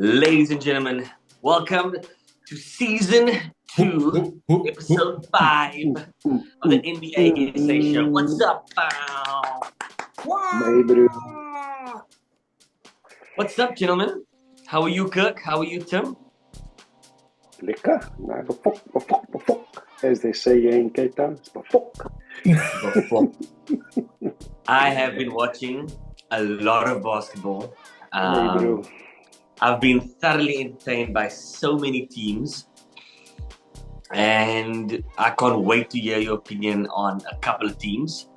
Ladies and gentlemen, welcome to season 2, episode 5 of the NBA USA show. What's up, pal? What's up, gentlemen? How are you, Kirk? How are you, Tim? Lekker. Nou, befok. As they say here in Cape Town, it's befok. I have been watching a lot of basketball. I've been thoroughly entertained by so many teams, and I can't wait to hear your opinion on a couple of teams.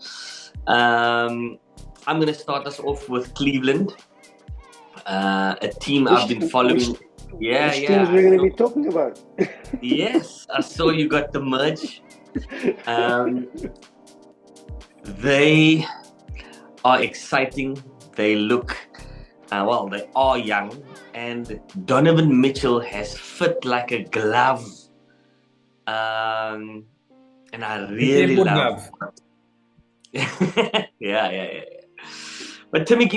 I'm going to start us off with Cleveland, a team I've been following. Which teams we're going to be talking about? Yes, I saw you got the merge. They are exciting. They look, they are young. And Donovan Mitchell has fit like a glove. And I really love Yeah. But Timmy,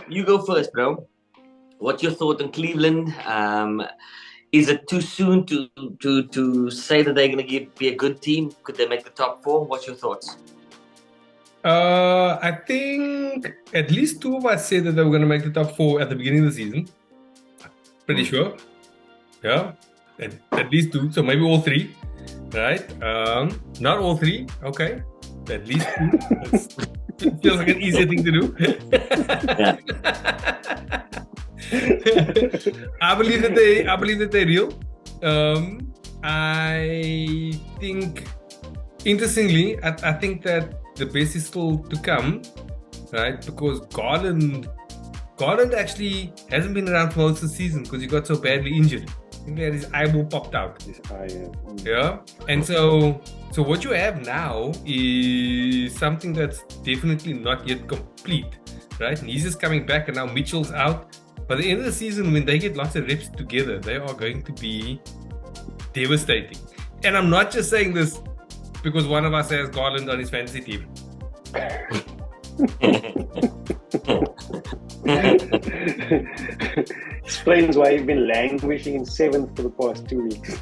you go first, bro. What's your thought on Cleveland? Is it too soon to say that they're going to be a good team? Could they make the top 4? What's your thoughts? I think at least 2 of us said that they were going to make the top 4 at the beginning of the season. Pretty sure. Yeah. At least 2. So maybe all 3. Right? Not all 3. Okay. At least 2. Feels like an easier thing to do. Yeah. I believe that they're real. I think, interestingly, I think that the best is still to come, right? Because Garland actually hasn't been around for most of the season because he got so badly injured. I think he had his eyeball popped out. His eye, yeah. And so what you have now is something that's definitely not yet complete, right? And he's just coming back, and now Mitchell's out. By the end of the season, when they get lots of reps together, they are going to be devastating. And I'm not just saying this because one of us has Garland on his fantasy team. Explains why you've been languishing in 7th for the past 2 weeks.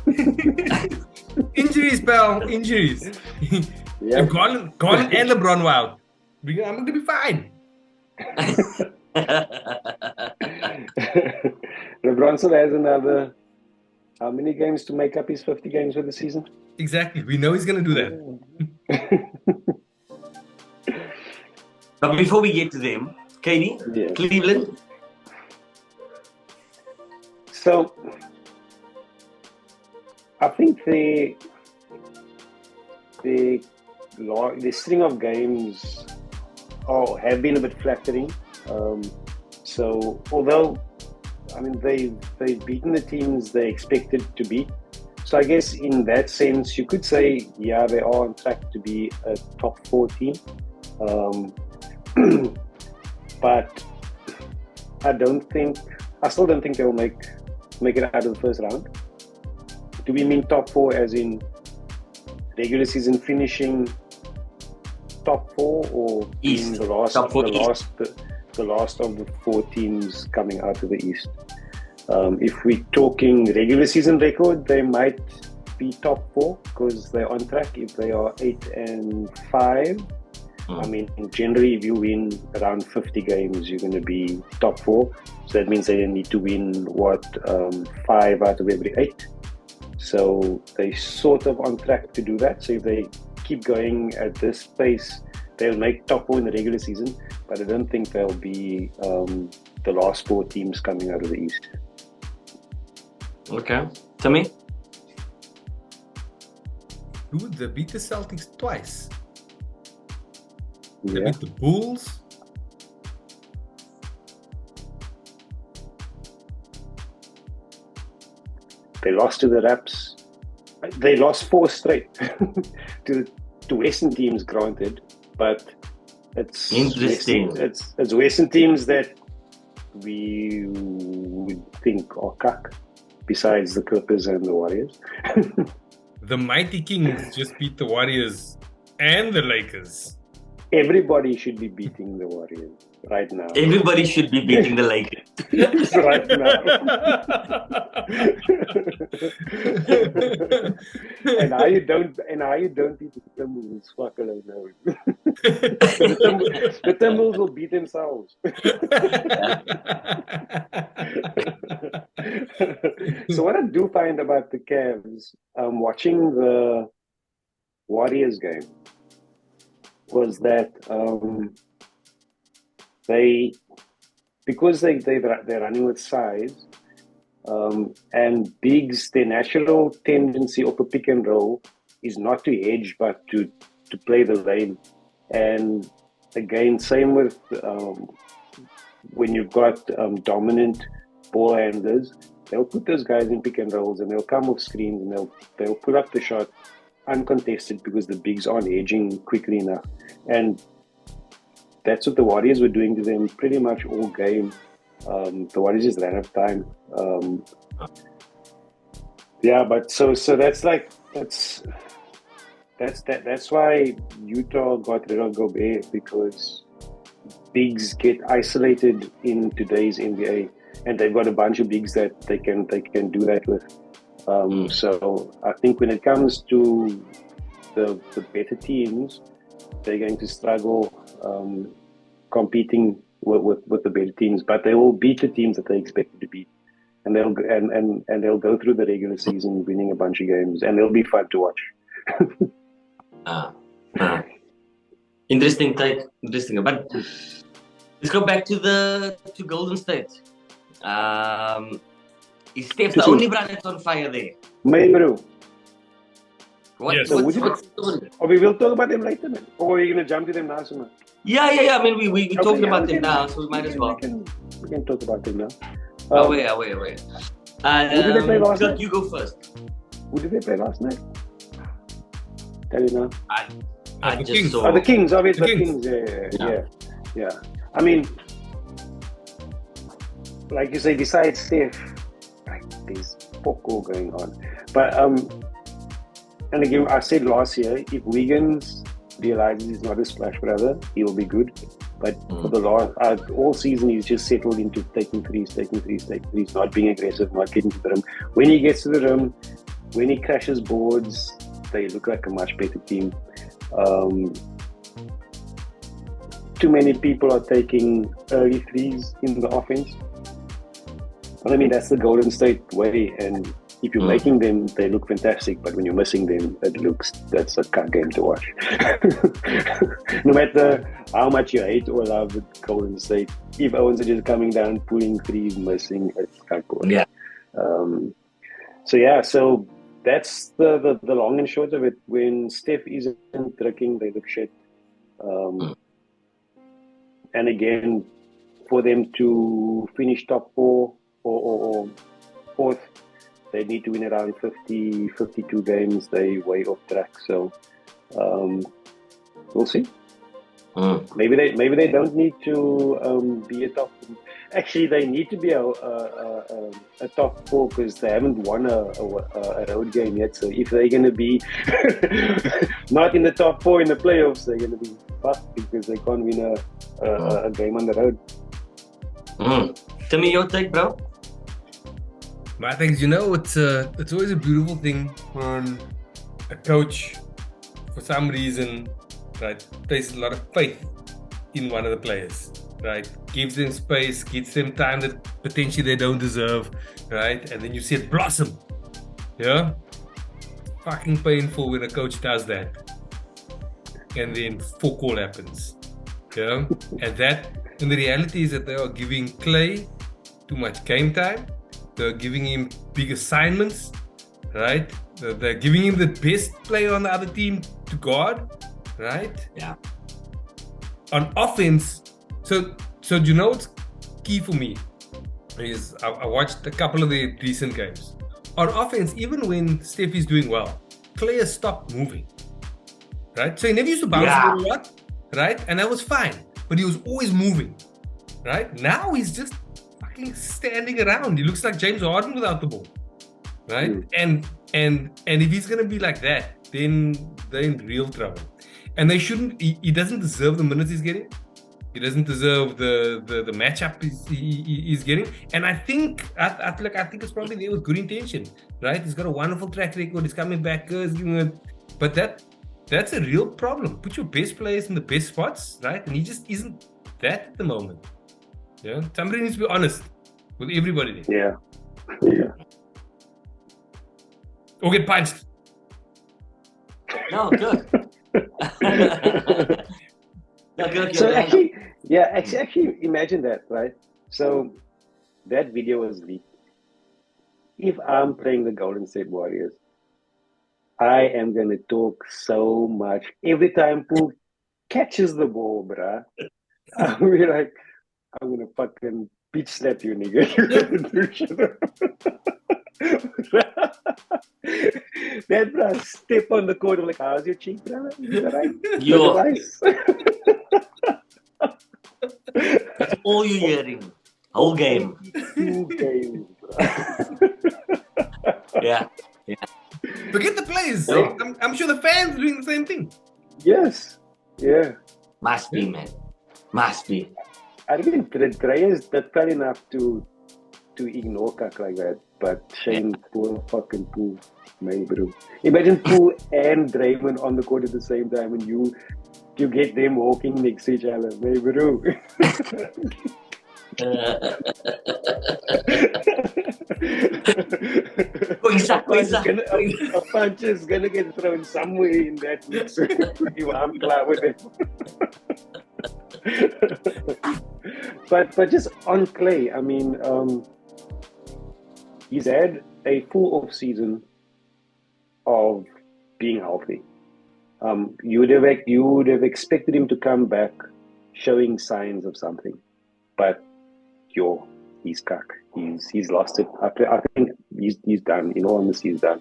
Injuries, pal. Injuries. Yeah. If Garland and LeBron were out, I'm going to be fine. LeBron still has another how many games to make up his 50 games for the season? Exactly. We know he's going to do that. But before we get to them, Katie, yeah. Cleveland. So, I think the string of games have been a bit flattering. So, although they've beaten the teams they expected to beat. So I guess in that sense, you could say, yeah, they are on track to be a top 4 team. But I still don't think they'll make it out of the first round. Do we mean top 4 as in regular season finishing top 4 or East. the last Top 4 the last of the 4 teams coming out of the East? If we're talking regular season record, they might be top 4 because they're on track. If they are 8-5, generally if you win around 50 games, you're going to be top 4. So that means they need to win 5 out of every 8. So they're sort of on track to do that. So if they keep going at this pace, they'll make top 4 in the regular season, but I don't think they'll be the last 4 teams coming out of the East. Okay. Timmy? Dude, they beat the Celtics twice. They Yeah. beat the Bulls. They lost to the Raps. They lost 4 straight to Western teams, granted, but it's Interesting. It's Western teams that we would think are cuck, besides the Clippers and the Warriors. The Mighty Kings just beat the Warriors and the Lakers. Everybody should be beating the Warriors right now. Everybody should be beating the Lakers. Right now. and how you don't beat the Timberwolves, fuck alone knows. the Timberwolves will beat themselves. So what I do find about the Cavs, watching the Warriors game, was that they're running with size and bigs, their natural tendency of a pick and roll is not to hedge but to play the lane. And again, same with when you've got dominant ball handlers, they'll put those guys in pick and rolls and they'll come off screens and they'll pull up the shot uncontested because the bigs aren't hedging quickly enough. And that's what the Warriors were doing to them pretty much all game. The Warriors just ran out of time. But so that's why Utah got rid of Gobert, because bigs get isolated in today's NBA, and they've got a bunch of bigs that they can do that with. So I think when it comes to the better teams, they're going to struggle competing with the better teams, but they will beat the teams that they expected to beat, and they'll go through the regular season winning a bunch of games, and they'll be fun to watch. Interesting take. Interesting. But let's go back to Golden State. Is Steph the only brand that's on fire there? Maybe. Yes. So we will talk about them later, man. Or are you going to jump to them now, Suma? Yeah. I mean, we talking about them now, so we might as well. We can talk about them now. Away. Who did they play last night? You go first. Who did they play last night? Tell you now. I just Kings. saw... The Kings, obviously. The The Kings, yeah. I mean, like you say, besides Steph, there's poco going on. But, and again, I said last year, if Wiggins realizes he's not a splash brother, he will be good. But for the last, all season, he's just settled into taking threes, not being aggressive, not getting to the rim. When he gets to the rim, when he crashes boards, they look like a much better team. Too many people are taking early threes in the offense. But I mean, that's the Golden State way. And if you're making them, they look fantastic. But when you're missing them, that's a cut game to watch. No matter how much you hate or love the Golden State, if Owens are just coming down, pulling threes, missing, it's cut board. Yeah. So that's the long and short of it. When Steph isn't tricking, they look shit. And again, for them to finish top 4 or fourth, they need to win around 50, 52 games. They way off track. So we'll see. Maybe they don't need to be a top. Actually, they need to be a top 4 because they haven't won a road game yet. So if they're going to be not in the top 4 in the playoffs, they're going to be fucked because they can't win a game on the road. Tell me your take, bro. My things, it's always a beautiful thing when a coach, for some reason, right, places a lot of faith in one of the players, right? Gives them space, gives them time that potentially they don't deserve, right? And then you see it blossom. Yeah? Fucking painful when a coach does that. And then fuck all happens. Yeah? And the reality is that they are giving Clay too much game time. They're giving him big assignments, right? They're giving him the best player on the other team to guard, right? Yeah. On offense, so do you know what's key for me is I watched a couple of the recent games. On offense, even when Steph is doing well, Clay has stopped moving, right? So he never used to bounce the ball a lot, right? And that was fine, but he was always moving, right? Now he's just fucking standing around. He looks like James Harden without the ball, right? And if he's gonna be like that, then they're in real trouble. And they shouldn't. He doesn't deserve the minutes he's getting. He doesn't deserve the matchup he's getting. And I think it's probably there with good intention, right? He's got a wonderful track record. He's coming back, but that's a real problem. Put your best players in the best spots, right? And he just isn't that at the moment. Yeah, somebody needs to be honest with everybody Yeah. there. Or get punched. No, good. No, good. So actually imagine that, right? So that video was leaked. If I'm playing the Golden State Warriors, I am gonna talk so much every time Pooh catches the ball, bruh. I'll be like, I'm gonna fucking bitch slap you, nigga. That bruh step on the court. I'm like, how's your cheek, brother? Is that right? That's all you're hearing. Whole game. 2 games, bruh. Yeah. Forget the players. No. I'm sure the fans are doing the same thing. Yes. Yeah. Must be, man. Must be. I think the players that fell enough to ignore Kak like that, but Shane, poor fucking Pooh, man, bro. Imagine Pooh and Draymond on the court at the same time, and you get them walking next to each other, man, bro. A punch is gonna get thrown somewhere in that mix. I'm glad with it. But just on Clay, I mean, he's had a full off season of being healthy. You would have expected him to come back showing signs of something, but he's cuck. He's lost it. I think he's done. In all honesty, he's done.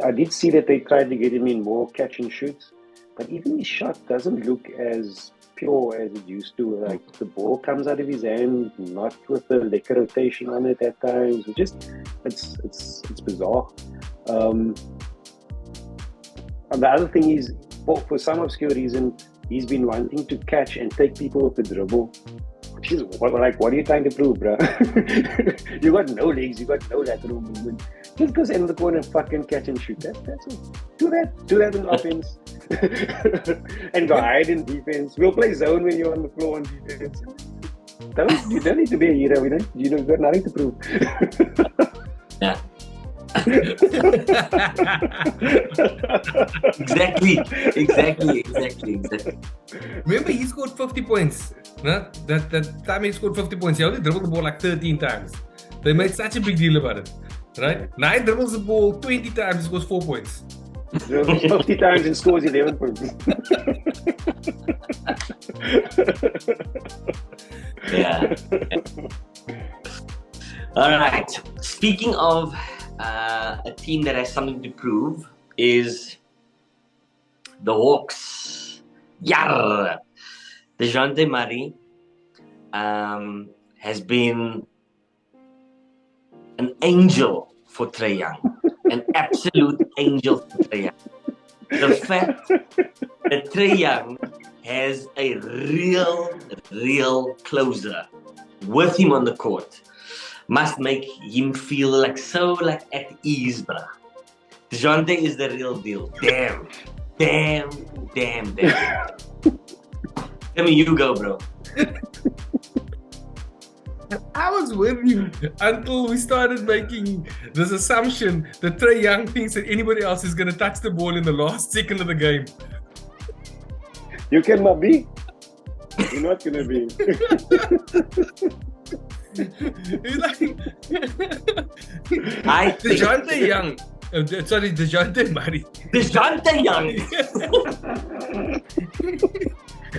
I did see that they tried to get him in more catch and shoots, but even his shot doesn't look as pure as it used to. Like the ball comes out of his hand, not with the leg rotation on it at times. It's bizarre. And the other thing is, for some obscure reason, he's been wanting to catch and take people with the dribble. What are you trying to prove, bro? You got no legs, you got no lateral movement. Just go in the corner and fucking catch and shoot. That's all. Do that in offense. And go hide in defense. We'll play zone when you're on the floor on defense. You don't need to be a hero. You've got nothing to prove. Yeah. Exactly. Remember, he scored 50 points. No? That time he scored 50 points, he only dribbled the ball like 13 times. They made such a big deal about it. Right? Now he dribbles the ball 20 times, he scores 4 points. Dribbles 50 times and scores 11 points. Yeah. All right. Speaking of a team that has something to prove is the Hawks. Yarr! DeJounte Murray has been an angel for Trae Young. An absolute angel for Trae Young. The fact that Trae Young has a real closer with him on the court must make him feel so at ease, bruh. DeJounte is the real deal. Damn. Tell me you go, bro. I was with you until we started making this assumption that Trae Young thinks that anybody else is going to touch the ball in the last second of the game. You cannot be. You're not going to be. He's like... DeJounte Young. DeJounte Murray. DeJounte Young.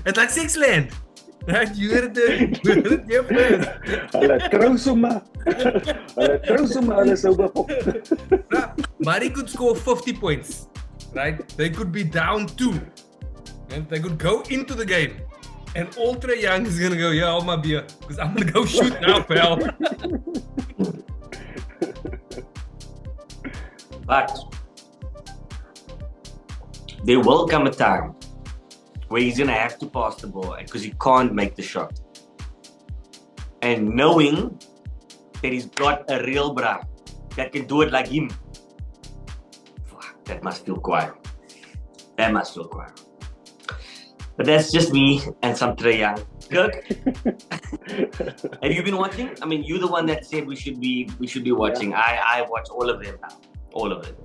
It's like Sixland. Right? You heard it here first. Hulle trou sommer alles oor. Murray could score 50 points. Right? They could be down 2. And they could go into the game. And all Trae Young is going to go, yeah, hold my beer. Because I'm going to go shoot now, pal. But there will come a time where he's going to have to pass the ball because he can't make the shot. And knowing that he's got a real bra that can do it like him, fuck, that must feel quiet. That must feel quiet. But that's just me and some Trae Young. Kirk, have you been watching? I mean, you're the one that said we should be watching. Yeah. I watch all of them now. All of it.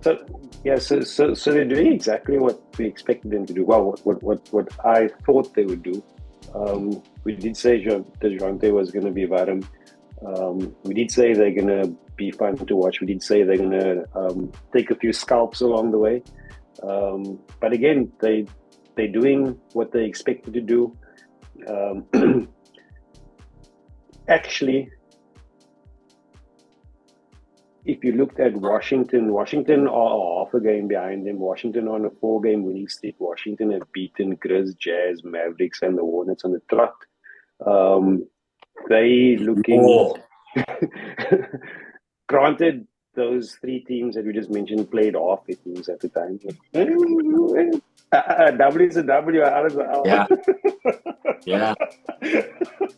So they're doing exactly what we expected them to do. Well, what I thought they would do. We did say DeJounte was going to be about him. We did say they're going to be fun to watch. We did say they're going to take a few scalps along the way. But again, they're doing what they expected to do. Actually, if you looked at Washington are half a game behind them. Washington on a 4-game winning streak. Washington have beaten Grizz, Jazz, Mavericks, and the Hornets on the trot. They looking... Granted, those 3 teams that we just mentioned played half the teams at the time. A W is a W, R is a L. Yeah. Yeah.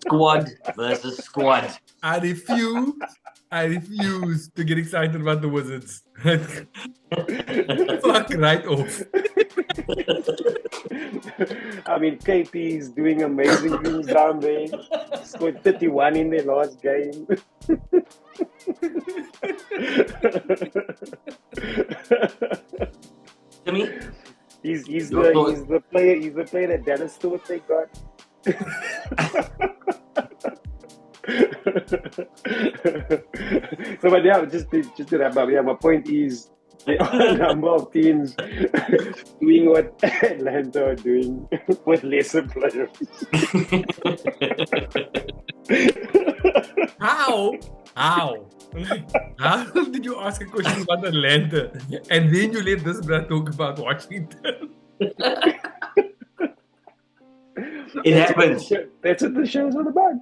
Squad versus squad. I refuse to get excited about the Wizards. Fuck right off. I mean, KP's doing amazing things down there. Scored 31 in their last game. Jimmy? He's the player that Dennis thought they got. So, but yeah, just to wrap up, my point is there are a number of teams doing what Atlanta are doing with lesser players. How? How did you ask a question about Atlanta and then you let this bruh talk about Washington? It happens. That's what the show's all about.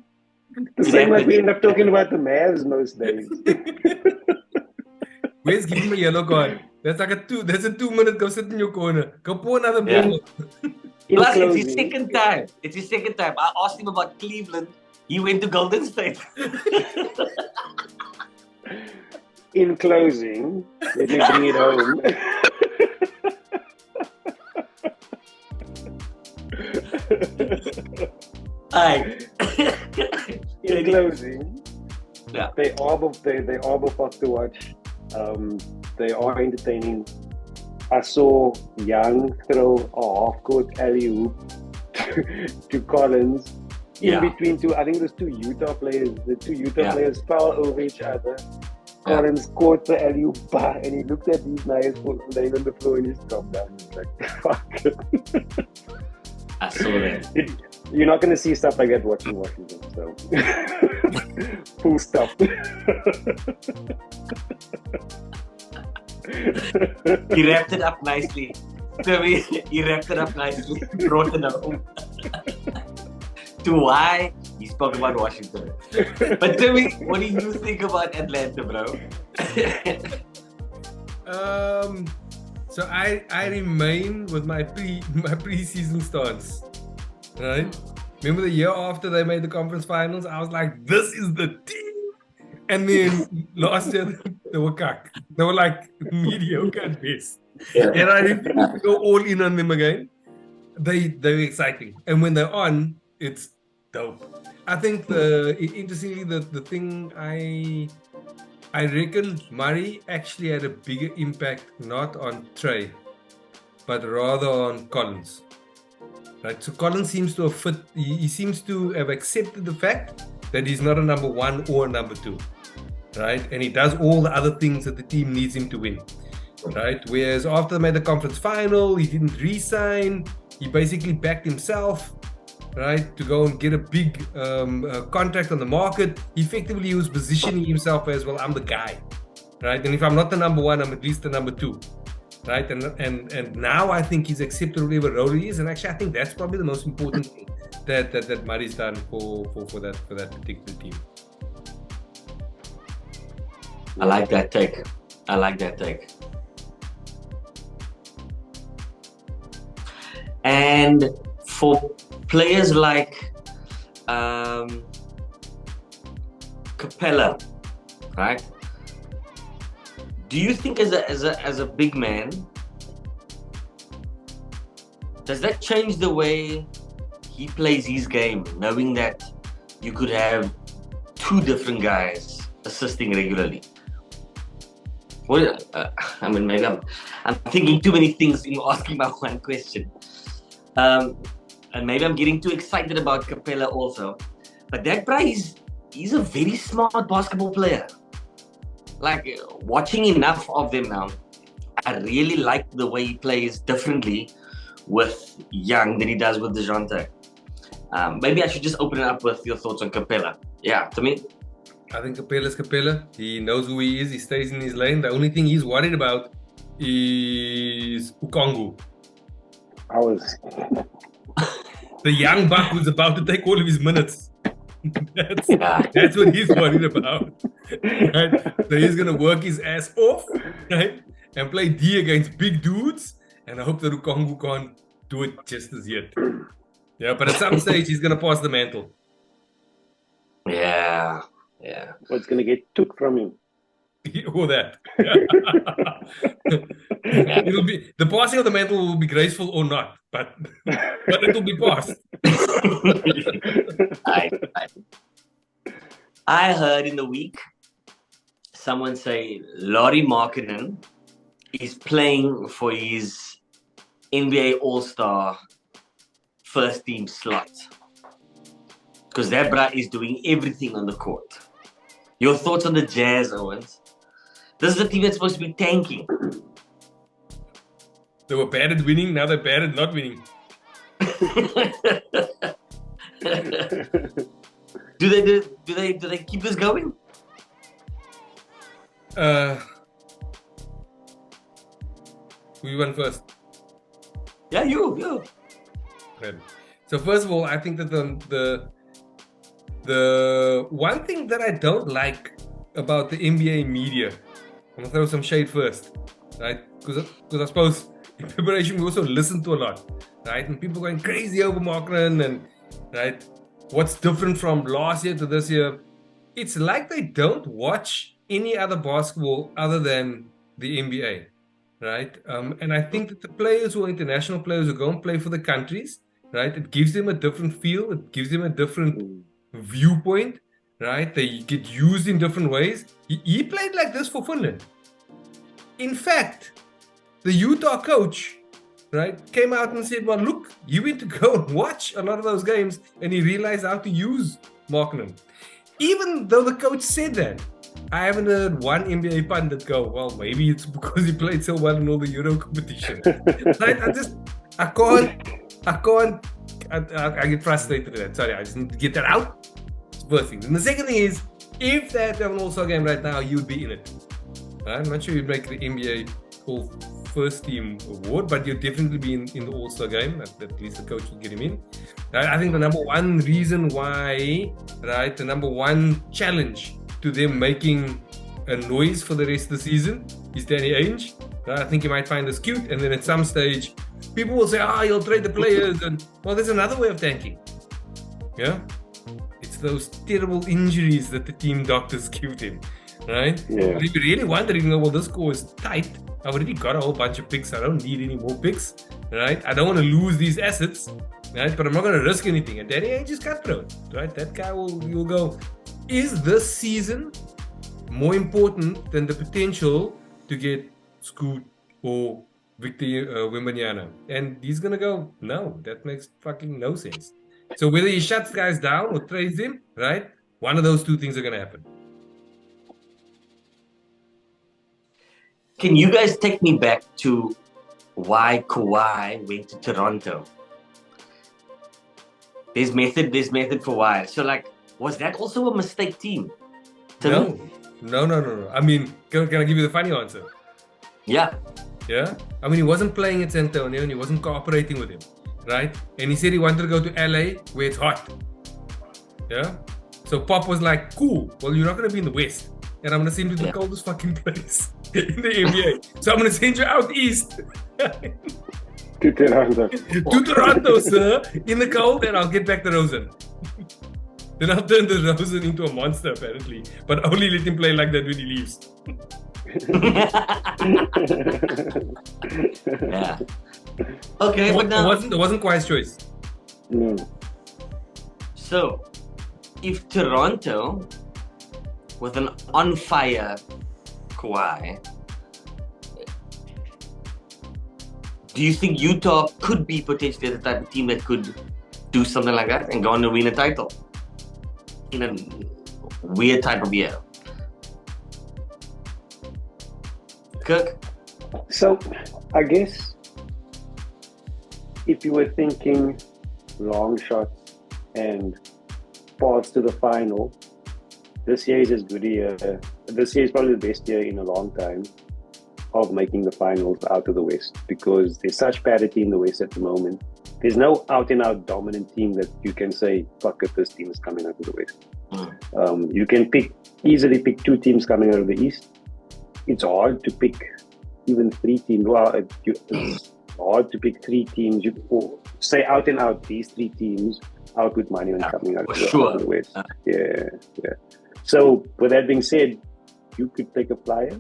The same like we end up talking about the Mavs most days. Where's giving me a yellow card? That's a 2-minute, go sit in your corner. Go pour another beer. Plus, it's his second time. I asked him about Cleveland. He went to Golden State. In closing, let me bring it home. In closing, they are both fun to watch. They are entertaining. I saw Young throw a half-court alley-oop to Collins in between two. I think there's 2 Utah players. The 2 Utah players fell over each other. Collins caught the alley-oop and he looked at these guys laying on the floor and he just dropped down. He's like, fuck. I saw that. You're not going to see stuff like that watching Washington. So, full stop. He wrapped it up nicely. He wrapped it up nicely. Brought it home. To why he spoke about Washington. But tell me, what do you think about Atlanta, bro? So I remain with my preseason stance. Right? Remember the year after they made the conference finals? I was like, this is the team. And then last year they were cuck. They were like mediocre at best. Yeah. And I refused to go all in on them again. They were exciting. And when they're on, it's dope. I think interestingly the thing I reckon Murray actually had a bigger impact not on Trae, but rather on Collins. Right, so Collins seems to have fit. He seems to have accepted the fact that he's not a number 1 or a number 2, right? And he does all the other things that the team needs him to win, right? Whereas after they made the conference final, he didn't re-sign. He basically backed himself, right, to go and get a big contract on the market. Effectively, he was positioning himself as, well, I'm the guy, right? And if I'm not the number 1, I'm at least the number 2. Right, and now I think he's accepted whatever role he is, and actually I think that's probably the most important thing that Murray's done for that particular team. I like that take. And for players like Capella, right? Do you think as a big man, does that change the way he plays his game, knowing that you could have two different guys assisting regularly? Well, I mean, maybe I'm thinking too many things in asking my one question. And maybe I'm getting too excited about Capella also. But that guy he's a very smart basketball player. Like, watching enough of them now, I really like the way he plays differently with Young than he does with DeJounte. Maybe I should just open it up with your thoughts on Capella. Yeah, to me. I think Capella's Capella. He knows who he is. He stays in his lane. The only thing he's worried about is Ukongu. The young buck who's about to take all of his minutes. That's what he's worried about. Right? So he's going to work his ass off, right? And play D against big dudes. And I hope that Ukongu can't do it just as yet. Yeah, but at some stage he's going to pass the mantle. Yeah. What's going to get took from him? Or that. It'll be the passing of the mantle will be graceful or not, but it will be passed. I heard in the week someone say Lauri Markkanen is playing for his NBA All-Star first team slot because that bra is doing everything on the court. Your thoughts on the Jazz, Owens? This is a team that's supposed to be tanking. They were bad at winning, now they're bad at not winning. Do they keep this going? Who went first? Yeah, you. Okay. So first of all, I think that the one thing that I don't like about the NBA media, I'm gonna throw some shade first, right? Because I suppose in preparation we also listen to a lot, right? And people going crazy over Markkanen and right, what's different from last year to this year? It's like they don't watch any other basketball other than the NBA, right? And I think that the players who are international players who go and play for the countries, right? It gives them a different feel. It gives them a different viewpoint, right? They get used in different ways. He played like this for Finland. In fact, the Utah coach, right, came out and said, well, look, you went to go and watch a lot of those games and he realized how to use Markkanen. Even though the coach said that, I haven't heard one NBA pundit go, well, maybe it's because he played so well in all the Euro competition. Right? I get frustrated with that. Sorry, I just need to get that out. It's the first thing. And the second thing is, if they had to have an All-Star game right now, you'd be in it. I'm not sure you'd make the NBA All First Team award, but you'd definitely be in the All-Star game. At least the coach will get him in. I think the number one reason why, right, the number one challenge to them making a noise for the rest of the season is Danny Ainge. I think you might find this cute, and then at some stage, people will say, you'll trade the players, and well, there's another way of tanking. Yeah? It's those terrible injuries that the team doctors give him, right? Yeah. If you're really wondering, well, this score is tight. I've already got a whole bunch of picks. I don't need any more picks, right? I don't want to lose these assets, right? But I'm not going to risk anything. And Danny Ainge is cutthroat, right? That guy will go, is this season more important than the potential to get Scoot or Victor Wembanyama? And he's going to go, no, that makes fucking no sense. So whether he shuts guys down or trades them, right? One of those two things are going to happen. Can you guys take me back to why Kawhi went to Toronto? There's method for why. So, like, was that also a mistake team? No. I mean, can I give you the funny answer? Yeah. Yeah? I mean, he wasn't playing at San Antonio and he wasn't cooperating with him, right? And he said he wanted to go to LA where it's hot. Yeah? So Pop was like, cool, well, you're not going to be in the West. And I'm going to send you to the coldest fucking place in the NBA. So I'm going to send you out east. To Toronto. To Toronto, sir, in the cold, and I'll get back to Rosen. Then I'll turn the Rosen into a monster, apparently. But only let him play like that when he leaves. Yeah. Okay, It but now, wasn't Kawhi's choice. No. so if Toronto with an on fire Kawhi, do you think Utah could be potentially the type of team that could do something like that and go on to win a title in a weird type of year? Kirk? So, I guess if you were thinking long shots and paths to the final, this year is as good a year. This year is probably the best year in a long time of making the finals out of the West, because there's such parity in the West at the moment. There's no out-and-out dominant team that you can say, fuck it, this team is coming out of the West. You can easily pick 2 teams coming out of the East. It's hard to pick even 3 teams. Well, it's hard to pick 3 teams. You say out and out, these 3 teams out with money when coming out of the West. Yeah. So with that being said, you could take a flyer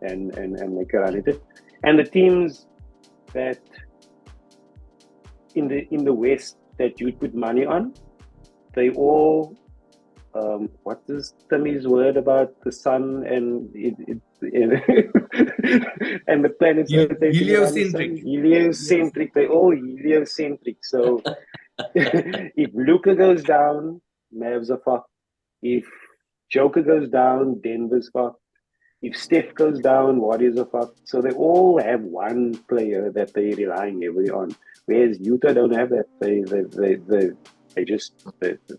and make a run at it. And the teams that in the West that you'd put money on, they all what is Timmy's word about the sun and and the planets? Heliocentric. Heliocentric. They're all heliocentric. So if Luka goes down, Mavs are fucked. If Joker goes down, Denver's fucked. If Steph goes down, Warriors are fucked. So they all have one player that they're relying heavily on. Whereas Utah don't have that. They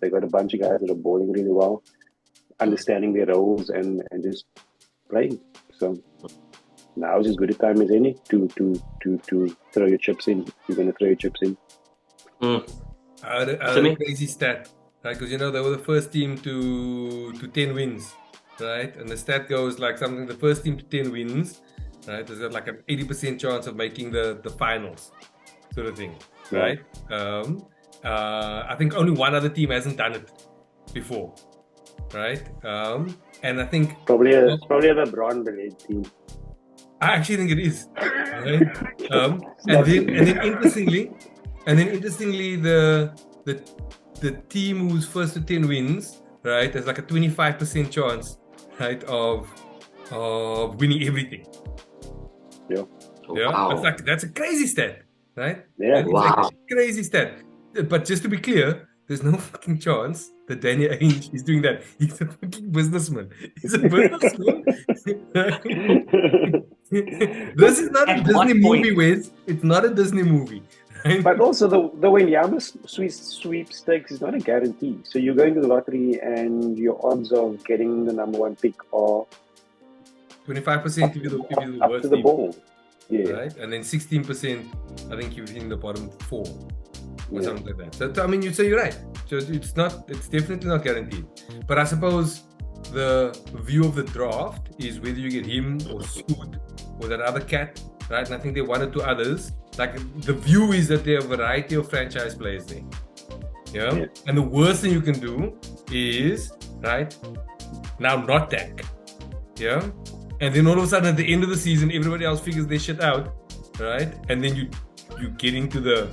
got a bunch of guys that are balling really well, understanding their roles and just playing. So now is as good a time as any to throw your chips in. You're gonna throw your chips in. I had a crazy stat, right? Because they were the first team to 10 wins, right? And the stat goes like something: the first team to 10 wins, right? There's got like an 80% chance of making the finals, sort of thing, right? I think only one other team hasn't done it before, right? And I think probably a LeBron-led team. I actually think it is, right? and then interestingly, the team who's first to 10 wins, right, there's like a 25% chance, right, of winning everything. Yeah. Wow. That's a crazy stat, right? Yeah. It's like a crazy stat. But just to be clear, there's no fucking chance that Daniel Ainge is doing that. He's a fucking businessman. He's a businessman. This is not a Disney movie, Wes. It's not a Disney movie. Right? But also the Wanyama sweepstakes is not a guarantee. So you go into the lottery and your odds of getting the number 1 pick are 25% if you're the up worst to the team. ball. Yeah. Right? And then 16%, I think you're in the bottom 4. Or something like that. So I mean, you're right. So it's definitely not guaranteed. But I suppose the view of the draft is whether you get him or Scoot or that other cat, right? And I think there are 1 or 2 others. Like the view is that there are a variety of franchise players there. Yeah. And the worst thing you can do is, right, now not tank. Yeah. And then all of a sudden at the end of the season, everybody else figures their shit out, right? And then you get into the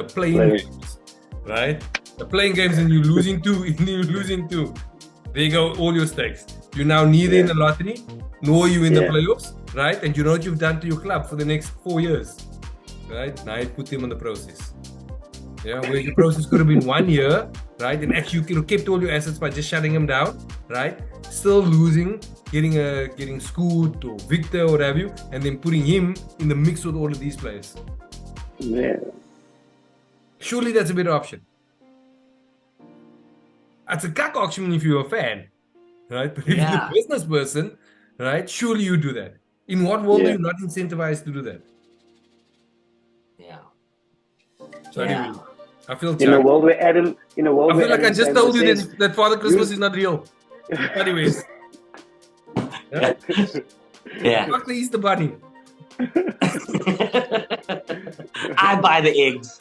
playing games, right? The playing games, and you're losing 2. There you go, all your stakes. You're now neither in the lottery, nor you in the playoffs, right? And you know what you've done to your club for the next 4 years, right? Now you put them on the process. Yeah, where your process could have been 1 year, right? And actually you could have kept all your assets by just shutting them down, right? Still losing, getting Scoot or Victor or what have you, and then putting him in the mix with all of these players. Yeah. Surely that's a better option. That's a cuck option if you're a fan, right? But if you're a business person, right? Surely you do that. In what world are you not incentivized to do that? Yeah. So anyway, I feel in a world where Adam, I feel like I just told you that Father Christmas is not real. Anyways. Yeah. Fuck the Easter Bunny. I buy the eggs.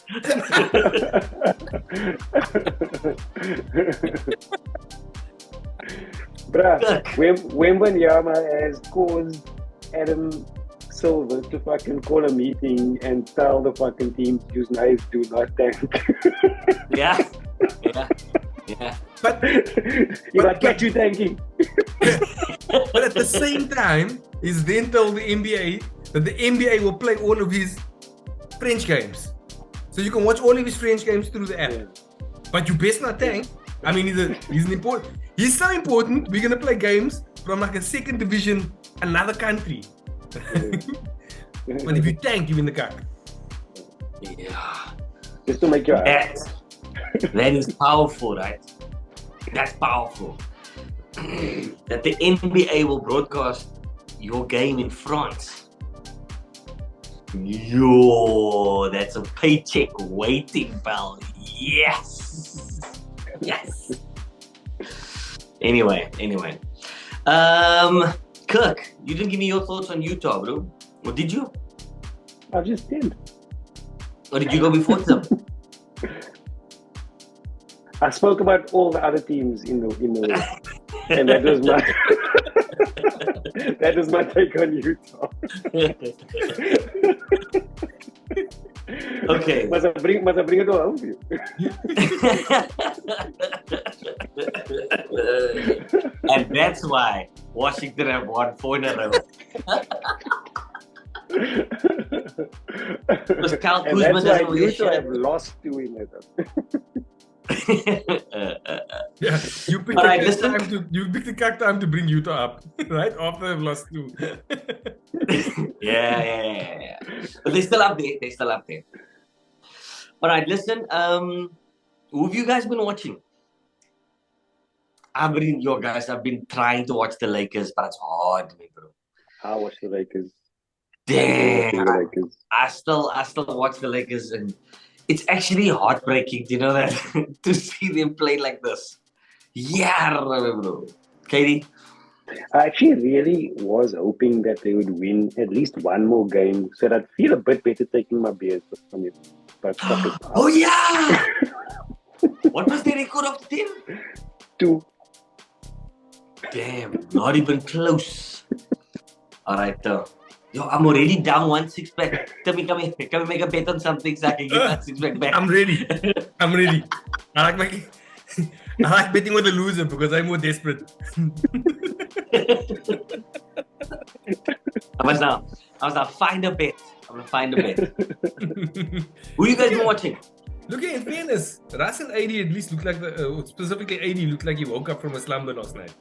Bruh, Wembanyama has caused Adam Silver to fucking call a meeting and tell the fucking team to use knives, do not tank. Yeah. But If I catch you tanking. but at the same time, he's then told the NBA that the NBA will play all of his French games. So you can watch all of his French games through the app. Yeah. But you best not tank. I mean, he's so important, we're gonna play games from like a second division, another country. But if you tank, you win the cup. Yeah. Just to make your That is powerful, right? That's powerful. That the NBA will broadcast your game in France. Yo, that's a paycheck waiting, pal. Yes. Yes. Anyway. Kirk, you didn't give me your thoughts on Utah, bro. Or did you? I just did. Or did you go before them? I spoke about all the other teams in the West, and that was my take on Utah. Okay. Must I bring it all home for you? And that's why Washington have won 4 in a row. Because Cal And Kuzma that's why doesn't really Utah have shit. lost 2 in a row. Yeah, you picked Alright, the listen. correct time to bring Utah up, right? After they've lost 2. Yeah. But they're still up there. Alright, listen. Who have you guys been watching? I've been trying to watch the Lakers, but it's hard, bro. I watch the Lakers. Damn. The Lakers. I still watch the Lakers, and it's actually heartbreaking, you know that, to see them play like this. Yeah, bro. Katie? I actually really was hoping that they would win at least one more game so that I'd feel a bit better taking my beers from it. But fuck it. Oh, yeah! What was the record of the team? 2. Damn, not even close. All right, yo, I'm already down 1 6-pack. Tell me, can we make a bet on something so I can get that 6-pack back? I'm ready. I like betting with the loser because I'm more desperate. I must now find a bet. I'm gonna find a bet. Who you guys been watching? Look, in fairness, Russ and AD at least looked like specifically AD looked like he woke up from a slumber last night.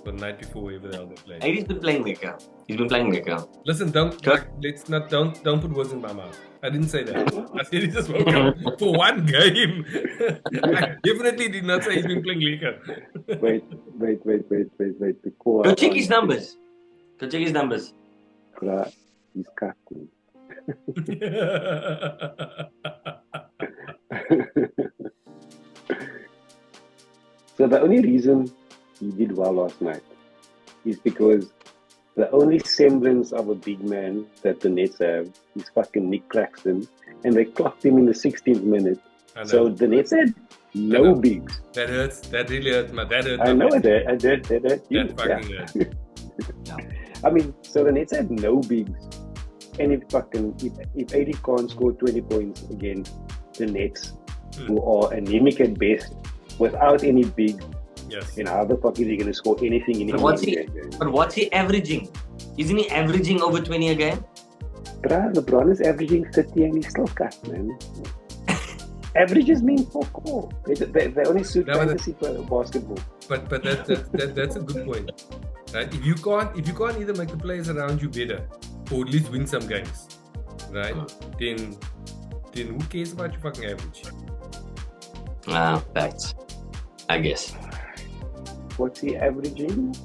Or the night before, whatever the hell they played. He's been playing liquor. Listen, don't put words in my mouth. I didn't say that. I said he just woke up for one game. I definitely did not say he's been playing liquor. Wait. Go check his numbers. Bruh, he's cocky. So the only reason he did well last night is because the only semblance of a big man that the Nets have is fucking Nick Claxton, and they clocked him in the 16th minute. So the Nets had no bigs. That hurts. That really hurts. That hurt. I know that. I did. That fucking hurt. I mean, so the Nets had no bigs, and if AD can't score 20 points against the Nets, who are anemic at best, without any big. Yes. How the fuck is he going to score anything in But what's he averaging? Isn't he averaging over 20 a game? Bruh, LeBron is averaging 30 and he's still cut, man. Averages mean fuck all. They only suit fantasy basketball. But that's a good point. Right? If you can't either make the players around you better or at least win some games, right? Then who cares about your fucking average? Facts. I guess. What's he averaging?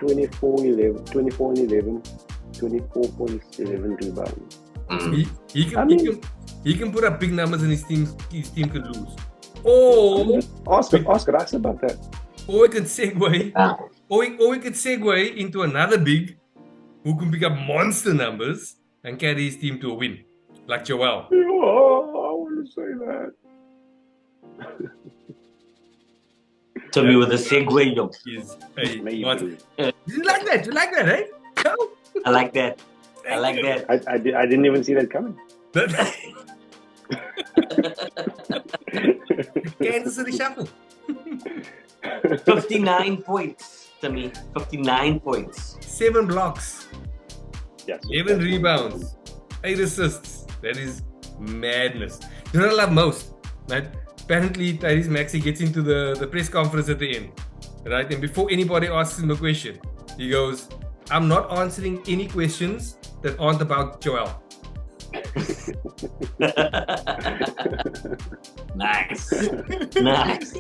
24-11, 24.11 rebounds. He can put up big numbers and his team can lose. Or ask us about that. Or we could segue into another big who can pick up monster numbers and carry his team to a win, like Joel. Oh, I want to say that. To me with a segue, yo. Is a Maybe. monster. You like that? You like that, eh? No? I like that. I Thank like you. that. I didn't even see that coming. Kansas City Shuffle. 59 points to me. 59 points. 7 blocks, Yes. 11 rebounds, 8 assists. That is madness. You know what I love most? Right? Apparently, Tyrese Maxey gets into the press conference at the end. Right? And before anybody asks him a question, he goes, I'm not answering any questions that aren't about Joel. Nice. Nice.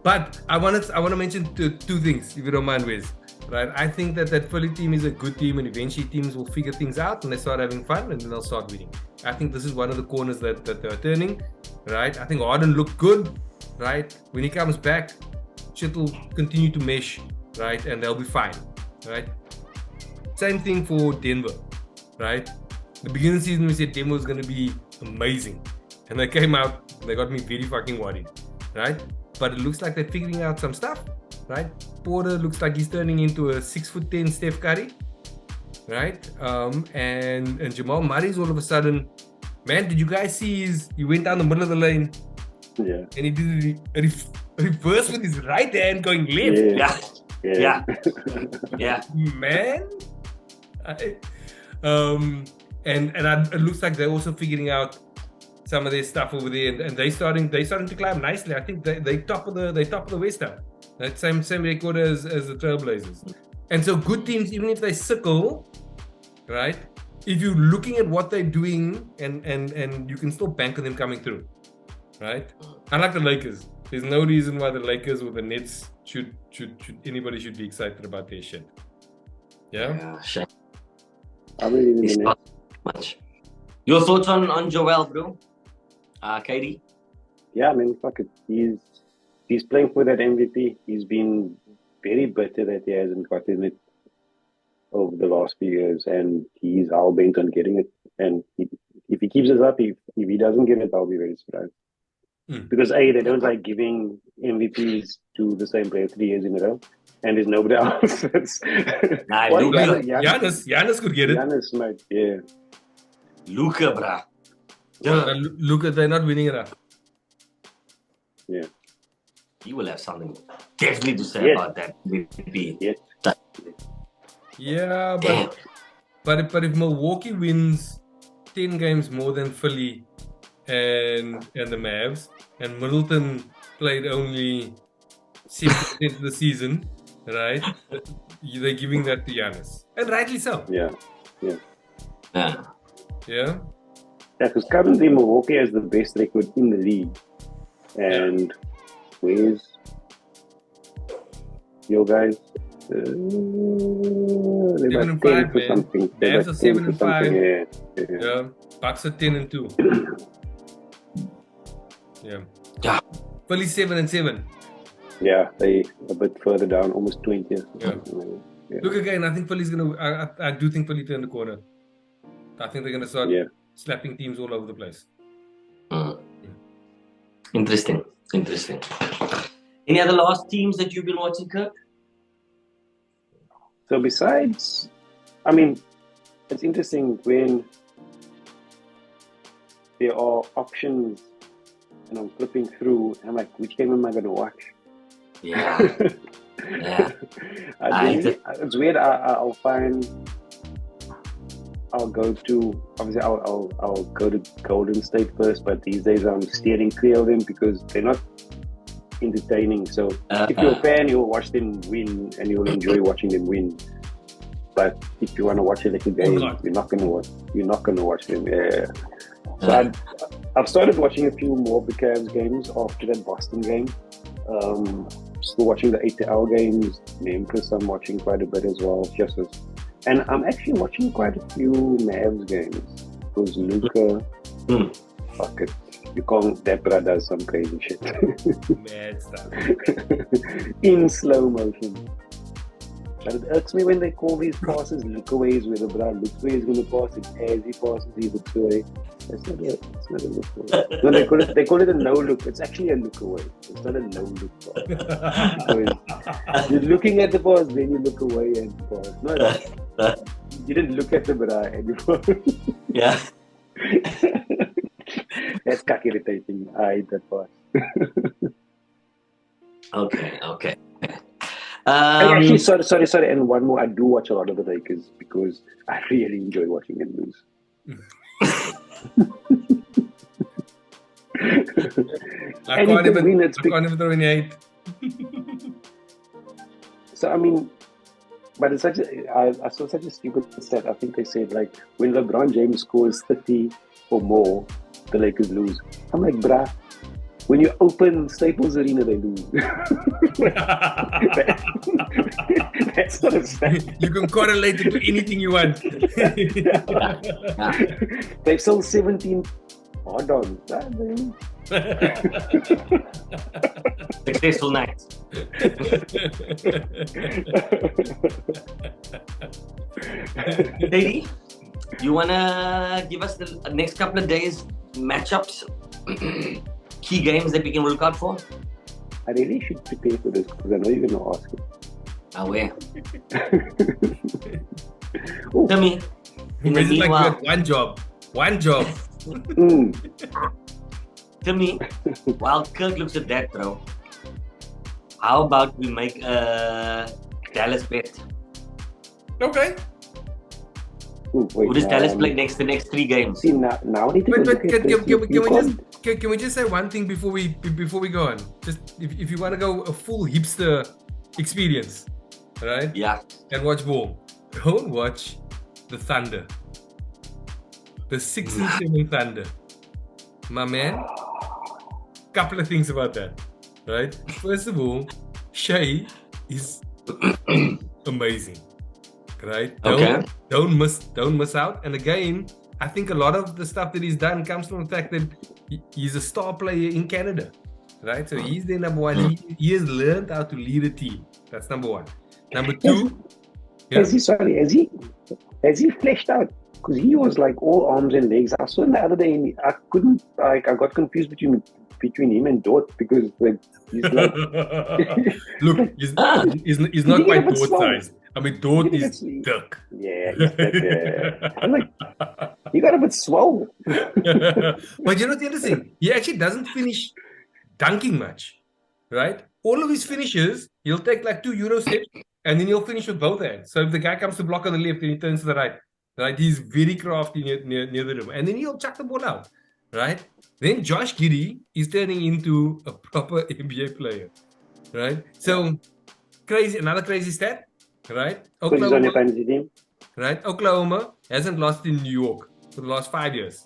But I want to mention two things, if you don't mind, Wes. Right? I think that Philly team is a good team, and eventually teams will figure things out and they start having fun, and then they'll start winning. I think this is one of the corners that they're turning. Right? I think Harden looked good. Right? When he comes back, shit will continue to mesh. Right? And they'll be fine. Right? Same thing for Denver. Right? The beginning of the season, we said Denver was going to be amazing. And they came out, they got me very fucking worried. Right? But it looks like they're figuring out some stuff. Right? Porter looks like he's turning into a 6'10" Steph Curry. Right? And Jamal Murray's all of a sudden, man, did you guys see he went down the middle of the lane? Yeah. And he did a reverse with his right hand going left. Yeah. Yeah. Man. It looks like they're also figuring out some of their stuff over there, and they starting to climb nicely. I think they top of the West now. That same record as the Trailblazers. And so good teams, even if they sickle, right? If you're looking at what they're doing, and you can still bank on them coming through, right? Unlike the Lakers, there's no reason why the Lakers or the Nets should anybody should be excited about their shit. Yeah. Shame. I believe in It's it. not much. Your thoughts on Joel, bro? Katie? Yeah, I mean, fuck it. He's playing for that MVP. He's been very bitter that he hasn't gotten it over the last few years, and he's hell bent on getting it. And if he keeps it up, if he doesn't get it, I'll be very surprised. Because they don't like giving MVPs to the same player 3 years in a row, and there's nobody else. Nah, What? Luka. Giannis could get it. Giannis might, yeah. Luka, bruh. Luka, they're not winning enough. Yeah. You will have something definitely to say about that MVP. Yeah. Yeah, Damn. but if Milwaukee wins 10 games more than Philly and the Mavs, and Middleton played only 7% of the season, right? They're giving that to Giannis, and rightly so. Yeah. Yeah. Yeah. Yeah, because currently Milwaukee has the best record in the league. And where's your guys? They're 7 and 10 5, for man. something. Mavs are 7 and 5. Yeah. Yeah. Bucks are 10 and 2. Yeah. Yeah. Philly 7 and 7. Yeah, they a bit further down, almost 20. Yeah. Look again, I think Philly's gonna. I do think Philly turned the corner. I think they're gonna start slapping teams all over the place. Interesting. Any other last teams that you've been watching, Kirk? So besides, I mean, it's interesting when there are options and I'm flipping through and I'm like, which game am I going to watch? Yeah. Yeah. It's weird. I'll go to, obviously I'll go to Golden State first, but these days I'm steering clear of them because they're not entertaining. So if you're a fan, you'll watch them win and you'll enjoy watching them win. But if you want to watch a little game, you're not going to watch them. Yeah. So I've started watching a few more the Cavs games after that Boston game. Still watching the ATL games. Memphis I'm watching quite a bit as well. And I'm actually watching quite a few Mavs games because Luka, fuck it, that brother does some crazy shit. Mad stuff. In slow motion. But it irks me when they call these passes lookaways, where the bra looks where he's going to pass it. As he passes, he looks away. It's not a look away. No, they call it a no look. It's actually a look away. It's not a no look pass. You're looking at the pass, then you look away and pass. No, you didn't look at the bra and you pass. Yeah. That's cock irritating. I hate that pass. Okay. Actually, sorry. And one more, I do watch a lot of the Lakers because I really enjoy watching them lose. I can't even throw any hate. So, I mean, but it's I saw such a stupid stat. I think they said, like, when LeBron James scores 30 or more, the Lakers lose. I'm like, bruh, when you open Staples Arena, they lose. That's not a stat. You can correlate it to anything you want. They've sold 17 hot on. Successful night. Lady, you wanna give us the next couple of days matchups? Key games that we can look out for? I really should prepare for this because I know you're going to ask it. Where? Tell me. In the meanwhile, like one job. Tell me, while Kirk looks at that, bro, how about we make a Dallas bet? Okay. Ooh, wait, Who does Dallas play the next 3 games? See, now I need to can we just say one thing before we go on? Just if you want to go a full hipster experience, right? Yeah. And watch ball. Don't watch the Thunder. The 6 and 7 Thunder. My man, couple of things about that, right? First of all, Shea is amazing, right? Don't miss out. And again, I think a lot of the stuff that he's done comes from the fact that he's a star player in Canada, right? So he's the number one. He has learned how to lead a team. That's number one. Number 2, has he fleshed out? Because he was like all arms and legs. I saw him the other day, I got confused between him and Dort because he's like look, he's not quite Dort size. I mean, Dort is Dirk. Yeah, he's Dirk. I'm like, he got a bit swole. But you know what's interesting? He actually doesn't finish dunking much, right? All of his finishes, he'll take like 2 Euro steps and then he'll finish with both hands. So if the guy comes to block on the left, then he turns to the right. Right, he's very crafty near the rim, and then he'll chuck the ball out. Right, then Josh Giddey is turning into a proper NBA player. Right, so another crazy stat. Right, Oklahoma, on your fantasy team. Right, Oklahoma hasn't lost in New York for the last 5 years.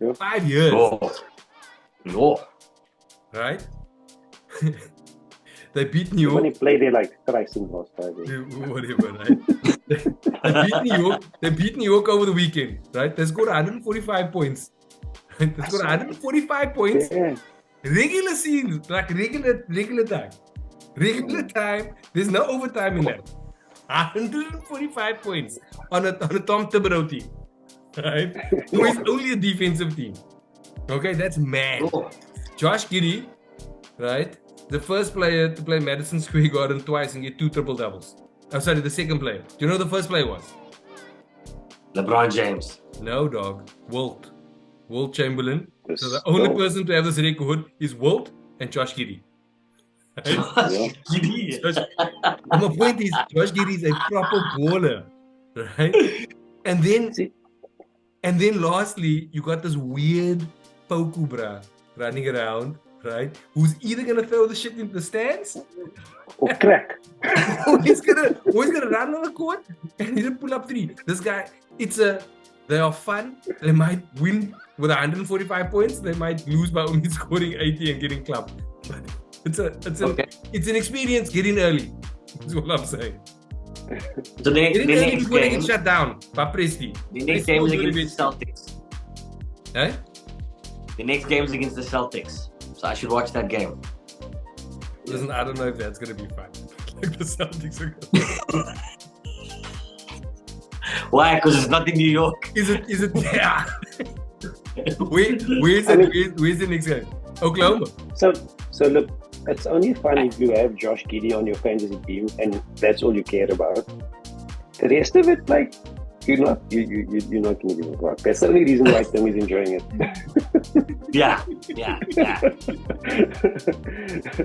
Yeah. 5 years. No. Right. They beat New York. When he played, they like thrice in the last 5 years. Whatever, right? They beat New York over the weekend, right? They scored 145 points. Right? They scored 145 points. Yeah. Regular season, like regular time. Regular time. There's no overtime in that. 145 points on a Tom Thibodeau team, right? Who is only a defensive team. Okay, that's mad. Josh Giddey, right? The first player to play Madison Square Garden twice and get 2 triple doubles. Oh, sorry, the second player. Do you know who the first player was? LeBron James. No, dog. Wilt Chamberlain. So the only person to have this record is Wilt and Josh Giddey. Josh Giddey. My point is, Josh Giddey is a proper baller, right? And then lastly, you got this weird Poku bra running around, right? Who's either gonna throw the shit into the stands or crack. or he's gonna run on the court and he's gonna pull up 3. This guy, they are fun. They might win with 145 points. They might lose by only scoring 80 and getting clubbed. But it's an experience. Get in early. That's all I'm saying. So the next before they game get shut down by Presti. The next game is against the Celtics. Eh? The next game is against the Celtics. So I should watch that game. Listen, I don't know if that's gonna be fun. Like the Celtics are Why? Because it's not in New York. Is it yeah. Where's the next game? Oklahoma. So look, it's only fun if you have Josh Giddey on your fantasy team and that's all you care about. The rest of it, like, you're not going to give a fuck. That's the only reason why Tim is enjoying it. Yeah.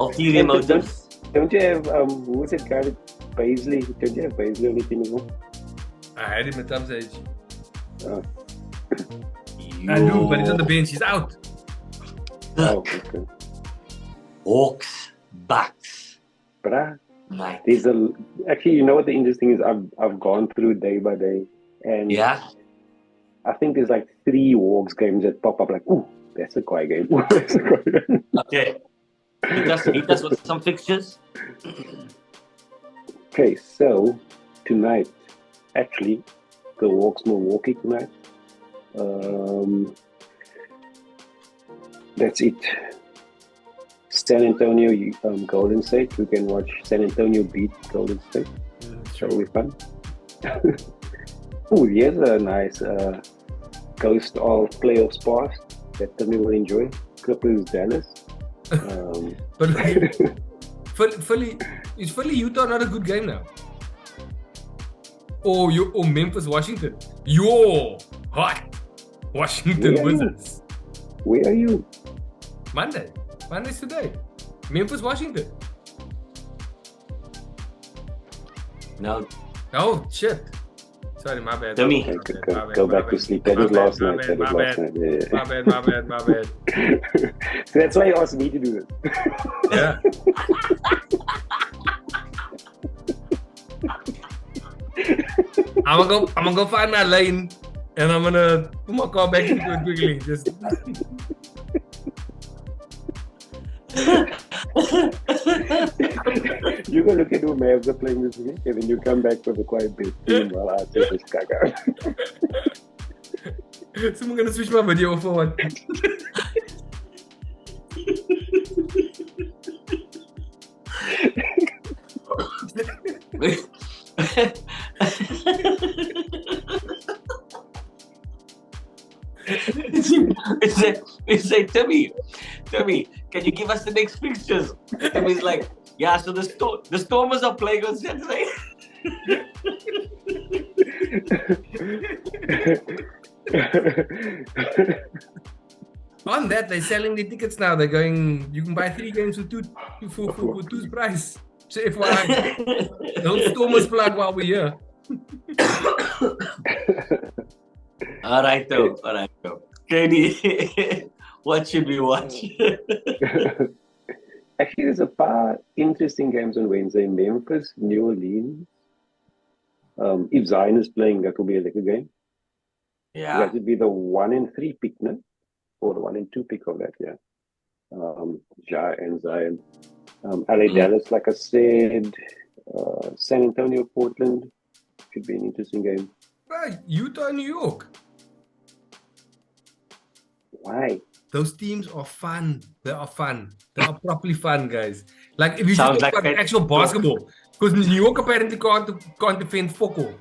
Ulterior motives. Don't you have who was it, guy? Paisley? Don't you have Paisley on your team as well? I had him at Tom's age. Oh. I do, but he's on the bench. He's out. Oh, okay. Hawks, Bucks. Bruh. Right. Actually, you know what the interesting is? I've gone through day by day, and Yeah. I think there's like 3 Hawks games that pop up. Like, ooh, that's a Kawhi game. Ooh, that's a Kawhi game. Okay. Hit us with some fixtures. Okay, so tonight, actually, the Hawks Milwaukee tonight. That's it. San Antonio, Golden State. We can watch San Antonio beat Golden State. That'll be fun. Oh, here's a nice ghost of playoffs past that Timmy will enjoy. Clippers, Dallas. But Philly, is Philly Utah not a good game now? Or Memphis Washington? Yo, hot Washington Wizards. Where are you? Monday's today. Memphis Washington. No. Oh shit. Sorry, my bad. Timmy. Go back to sleep. That was last night. My bad. So that's why you asked me to do it. Yeah. I'm gonna go find my lane and I'm gonna put my car back into it quickly. Just You go look at who Mavs are playing this week and then you come back with a quiet bit while I say this caca. So I'm gonna switch my video for one. It's like Timmy, can you give us the next fixtures? Timmy's like, yeah, so the Stormers are playing on Saturday. On that, they're selling the tickets now. They're going, you can buy 3 games for two's price. So FYI, don't Stormers plug while we're here. All right, though. Kenny, what should we watch? Actually, there's a paar interesting games on Wednesday. Memphis, New Orleans. If Zion is playing, that will be a liquor game. Yeah. That would be the 1 and 3 pick, no? Or the 1 and 2 pick of that, yeah. Ja and Zion. LA Dallas, like I said. San Antonio, Portland. Should be an interesting game. Right, Utah, New York. Why? Those teams are fun. They are fun. They are properly fun, guys. Like if you Sounds just like like actual basketball, because New York apparently can't defend fuck all.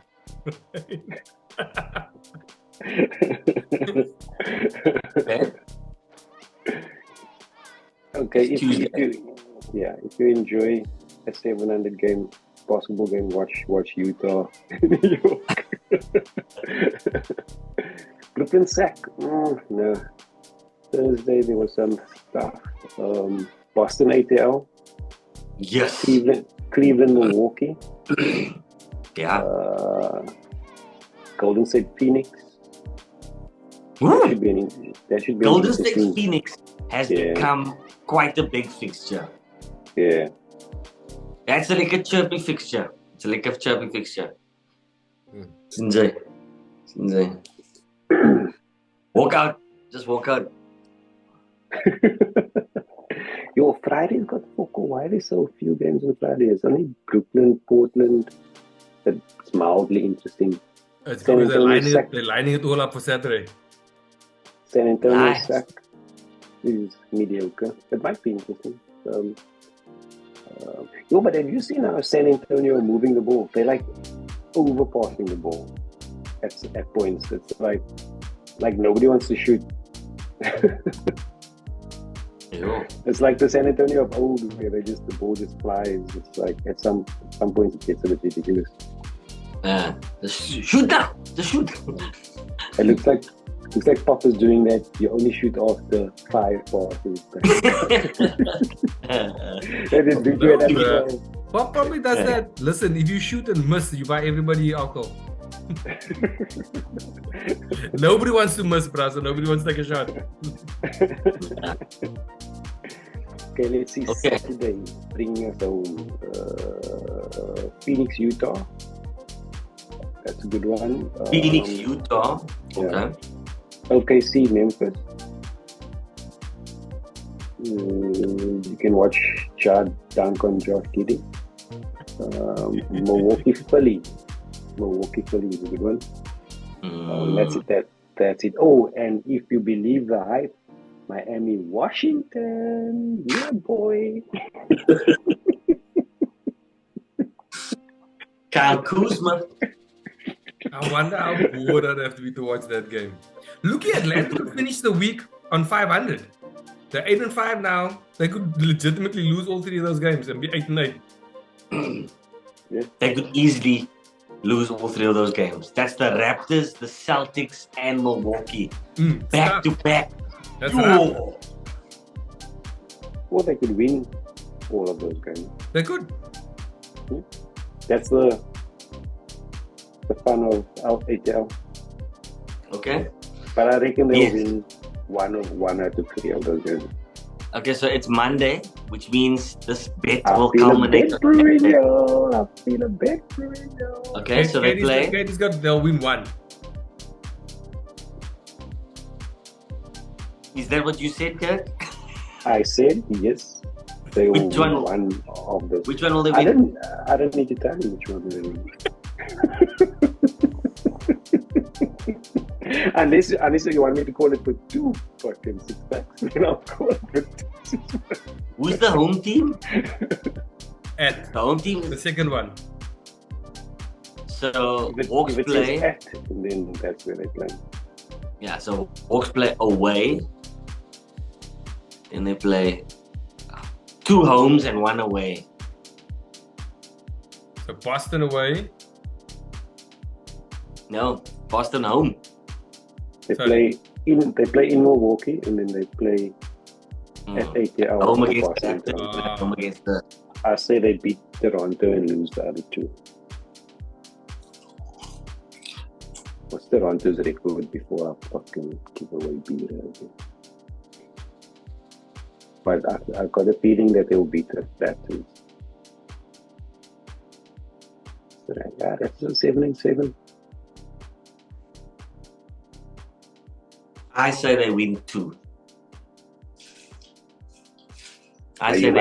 Okay, if you enjoy a 700 game basketball game, watch Utah, New York. Brooklyn Sack. No. Thursday there was some stuff. Boston ATL. Yes. Cleveland Milwaukee. Yeah. Golden State Phoenix. That should be Golden State Phoenix has become quite a big fixture. Yeah. That's like a chirpy fixture. It's like a chirpy fixture. Enjoy. Walk out. Just walk out. Yo, Friday's got focal. Why are there so few games on Friday? It's only Brooklyn, Portland. That's mildly interesting. It's because they're lining it all up for Saturday. San Antonio Sack is mediocre. It might be interesting. But have you seen how San Antonio are moving the ball? They're like overpassing the ball at points. It's like nobody wants to shoot. Yeah. It's like the San Antonio of old, where the ball just flies. It's like at some points it gets a bit ridiculous. Shoot now! Just shoot! It looks like Papa's doing that. You only shoot after 5 passes. And then do that as well. Pop probably does that. Listen, if you shoot and miss, you buy everybody alcohol. Nobody wants to miss, bro, so nobody wants to take a shot. Okay, let's see. Okay. Saturday, bringing us home. Phoenix, Utah. That's a good one. Phoenix, Utah. Okay. Yeah. OKC, Memphis. You can watch Chad dunk on Josh Giddey. Milwaukee, Philly. Milwaukee, Philly is a good one. That's it. That's it. Oh, and if you believe the hype, Miami, Washington. Yeah, boy. Kyle Kuzma. I wonder how bored I'd have to be to watch that game. Look at Atlanta could finish the week on 500. They're 8-5 now. They could legitimately lose all 3 of those games and be 8-8. Yeah. They could easily lose all 3 of those games. That's the Raptors, the Celtics, and Milwaukee. Back to back. That's right. Or they could win all of those games. They could. That's the fun of ATL. Okay. But I reckon they'll win one out of 3 of those games. Okay, so it's Monday, which means this bet I will feel culminate. I feel a bet brewing. Okay, so they play. They'll win 1. Is that what you said, Kirk? I said yes. They will Which win one? one of those. Which one will they win? I don't need to tell you which one they will win. unless you want me to call it for 2 fucking 6 packs, then I'll call it for 2 6 packs. Who's the home team? At The home team the is second one. so If Hawks it play. says at, then that's where they play. Yeah, so Hawks play away. Then they play 2 homes and 1 away. So Boston away. No, Boston home. They Sorry. play in Milwaukee, and then they play at ATL. Home for against Boston. the home against the. I say they beat Toronto and lose the other 2. What's Toronto's record before I fucking give away beer? But I got a feeling that they'll beat the Raptors. So that's a 7-7. I say they win 2. You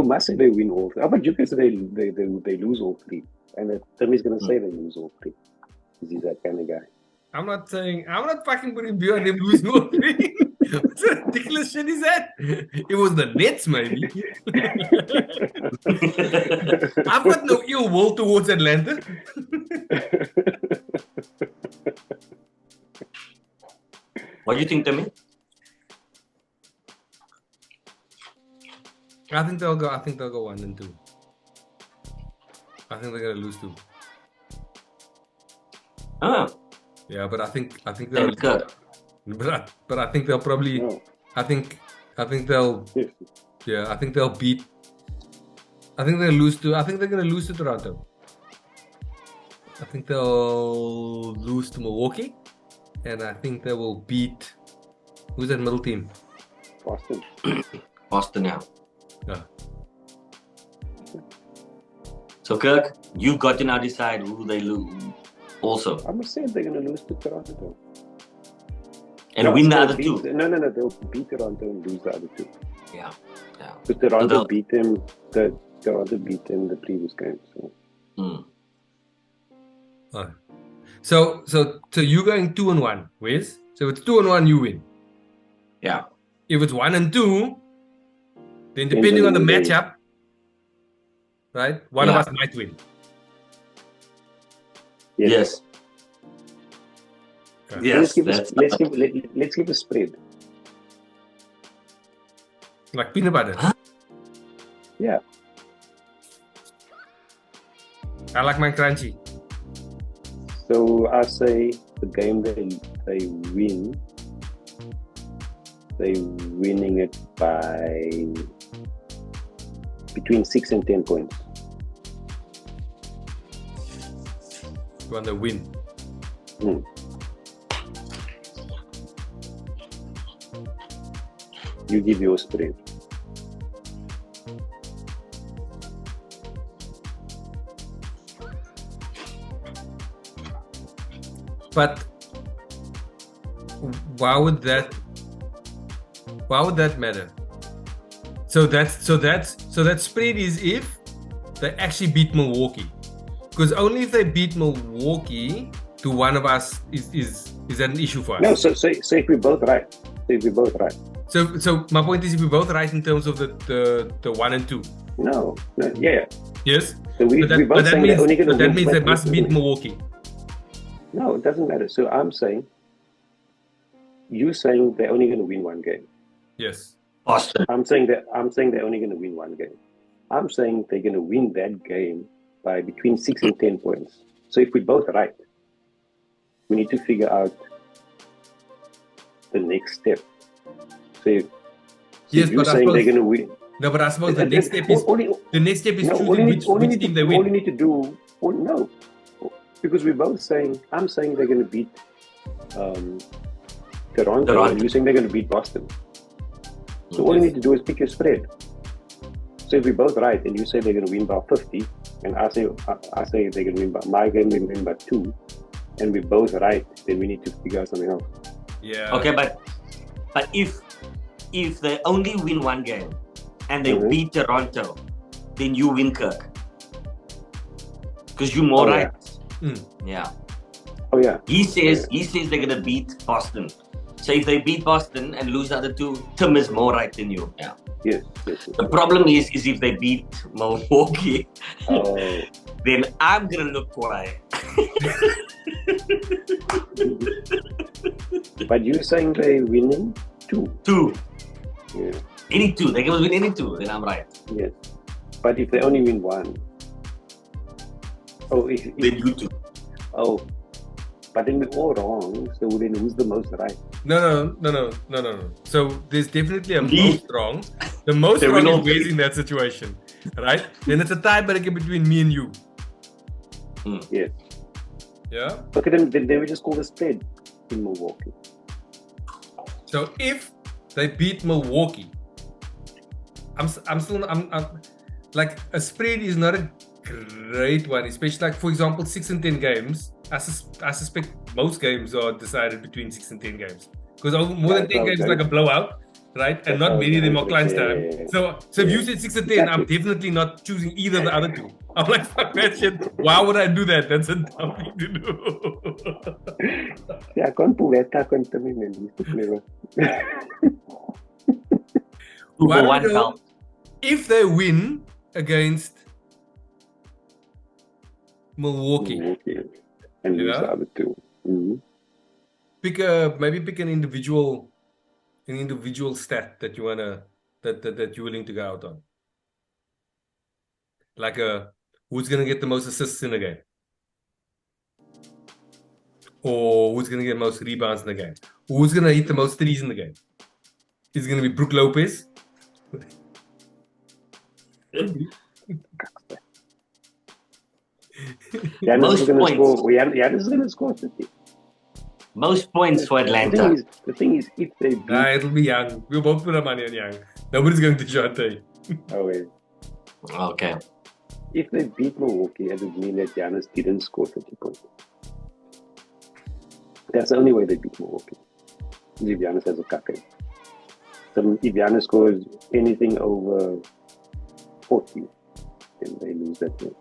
must say they win all 3. How about you can say they lose all 3? And Timmy's gonna say they lose all 3. He's that kind of guy. I'm not fucking putting beer on them losing all 3. What ridiculous shit is that? It was the Nets, maybe. I've got no ill will towards Atlanta. What do you think, Timmy? I think they'll go 1 and 2. I think they're gonna lose 2. Ah, Yeah, but I think they'll. David Kirk. But I think they'll probably. No. I think they'll. Yes. Yeah, I think they'll beat. I think they're gonna lose to Toronto. I think they'll lose to Milwaukee, and I think they will beat. Who's that middle team? Boston. Boston now. Yeah. So Kirk, you've got to now decide who they lose. Also, I'm gonna say they're gonna lose to Toronto. and win the other 2. No, they'll beat Toronto and lose the other 2. Yeah. But Toronto beat them. Toronto beat them the previous game. So. So you going 2 and 1, Wes? So if it's 2 and 1, you win. Yeah. If it's 1 and 2, then depending on the matchup, right? One of us might win. Yes. Okay. Yes. Let's give a spread. Like peanut butter. Huh? Yeah. I like mine crunchy. So I say the game they win, they winning it by between 6 and 10 points. You want to win. You give your spread. But why would that matter? So that spread is if they actually beat Milwaukee. Because only if they beat Milwaukee do one of us is that an issue for us? No, so if we both right. So my point is if we're both right in terms of the 1 and 2. No, yeah. Yes? So we both saying they're only going to win. That means they must beat Milwaukee. No, it doesn't matter. So I'm saying, you saying they're only going to win one game. Yes. Boston. I'm saying they're only going to win one game. I'm saying they're going to win that game by between 6 and 10 points. So if we're both right, we need to figure out the next step. So yes, you're saying they're going to win. No, but I suppose the next step is choosing which team they win. All you need to do, no, because we're both saying, I'm saying they're going to beat Toronto, and you're saying they're going to beat Boston. So all you need to do is pick your spread. So if we're both right, and you say they're going to win by 50, and I say they're going to win by my game, they win by 2, and we're both right, then we need to figure out something else. Yeah. Okay, but if they only win one game and they beat Toronto, then you win, Kirk. Because you're more right. Yeah. Oh yeah. He says they're gonna beat Boston. So if they beat Boston and lose the other two, Tim is more right than you. Yeah. Yes. The problem is if they beat Milwaukee, then I'm gonna look quiet. But you're saying they're winning 2. 2. Yeah. Any 2. They can win any 2, then I'm right. Yes. But if they only win 1. Oh, if then you 2. Oh. But then we're all wrong. So then who's the most right? No. So there's definitely a most wrong. The most wrong is Wes in that situation. Right? Then it's a tiebreaker between me and you. Yes. Yeah? Okay, then we just call the spread in Milwaukee. So if they beat Milwaukee, I'm like, a spread is not a great one, especially like, for example, 6 and 10 games. I suspect most games are decided between 6 and 10 games, because more than 10 games is like a blowout, right? And not many of them are crunch time. So if you said 6 and 10, I'm definitely not choosing either of the other two. I'm like, fuck that shit. Why would I do that? That's a dumb thing to do. Yeah, I can't pull that tack on me, man. If they win against Milwaukee. And lose the other 2. Mm-hmm. Pick an individual stat that you wanna that you're willing to go out on. Like who's gonna get the most assists in the game, or who's gonna get the most rebounds in the game, who's gonna hit the most threes in the game. Is it gonna be Brook Lopez? Most points. Giannis is going to score 50. Most points for Atlanta. The thing is, if they beat... it'll be Young. We'll both put our money on Young. Nobody's going to Shante. Oh, wait. Okay. If they beat Milwaukee, it would mean that Giannis didn't score 50 points. That's the only way they beat Milwaukee. If Giannis has a cafe. So if Giannis scores anything over 40, then they lose that game.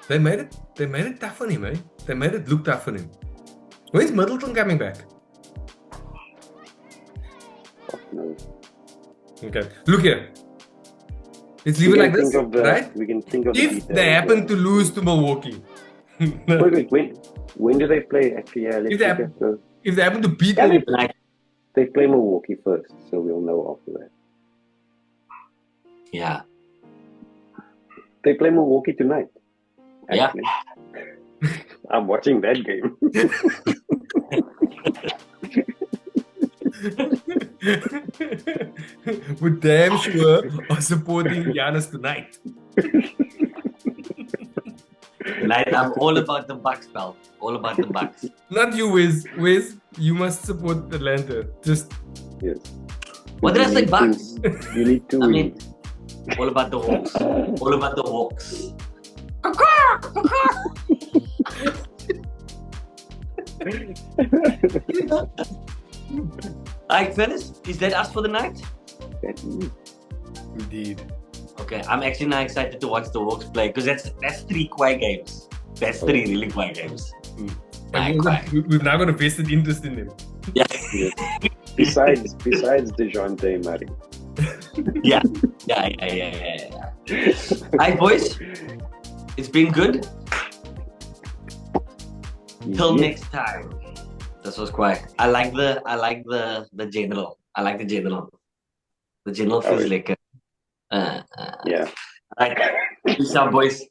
They made it tough on him, eh? They made it look tough on him. When's Middleton coming back? No. Okay. Look here. Let's leave it like this, right? We can think of the If details. they happen to lose to Milwaukee, Wait. When do they play? Actually, yeah. Let's look at the. if they happen to beat Yeah, Milwaukee, they play Milwaukee first, so we'll know after that. Yeah. They play Milwaukee tonight. Yeah. Actually. I'm watching that game. we're damn sure are supporting Giannis tonight. Tonight, I'm all about the Bucks, pal. All about the Bucks. Not you, Wiz. Wiz, you must support Atlanta. Just Yes. What did I say, Bucks? You need to I win. mean, all about the Hawks. All about the Hawks. Alright, fellas, is that us for the night? indeed. Okay, I'm actually now excited to watch the Hawks play because that's 3 quiet games. That's 3 really quiet games. And we've now got a vested interest in them. Yeah. Yes. Besides DeJounte Murray. Yeah. Alright, boys. It's been good. Till next time. This was quiet. I like the general. I like the general. The general feels like Yeah. Alright. Peace out, boys.